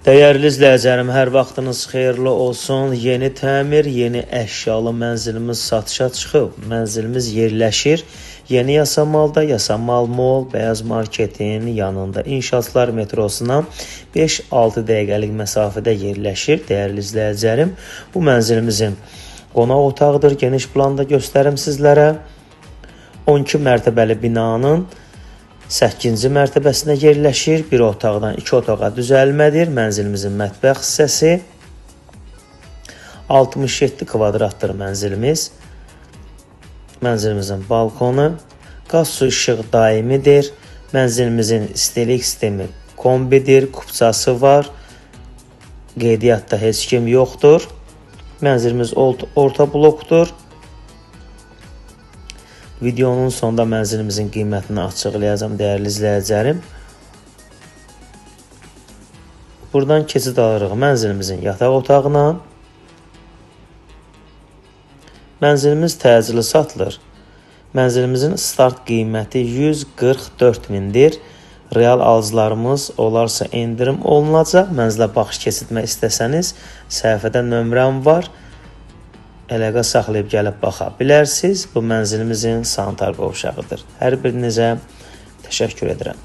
Dəyərli izləyicilərim, hər vaxtınız xeyirli olsun. Yeni təmir, yeni əşyalı mənzilimiz satışa çıxıb. Mənzilimiz yerləşir Yeni Yasamalda, Yasamal Mall, Bəyaz Marketin yanında İnşaatlar metrosundan 5-6 dəqiqəlik məsafədə yerləşir. Dəyərli izləyicilərim, bu mənzilimizin qonaq otağıdır. Geniş planda göstərim sizlərə. 12 mərtəbəli binanın 8-ci mərtəbəsində yerləşir. Bir otaqdan 2 otağa düzəlmədir. Mənzilimizin mətbəx hissəsi 67 kvadratdır mənzilimiz. Mənzilimizin balkonu, qaz su işıq daimidir. Mənzilimizin istilik sistemi kombidir, kupçası var. Qeydiyyatda heç kim yoxdur. Mənzilimiz orta blokdur. Videonun sonunda mənzilimizin qiymətini açıqlayacağım dəyərli izləyicilərim. Buradan keçid alırıq mənzilimizin yataq otağına. Mənzilimiz təcili satılır. Mənzilimizin start qiyməti 144 mindir. Real alıcılarımız olarsa endirim olunacaq. Mənzilə baxış keçirmək istəsəniz səhifədə nömrəm var. Əlaqə saxlayıb gəlib baxa bilərsiniz. Bu mənzilimizin sanitar qovşağıdır. Hər birinizə təşəkkür edirəm.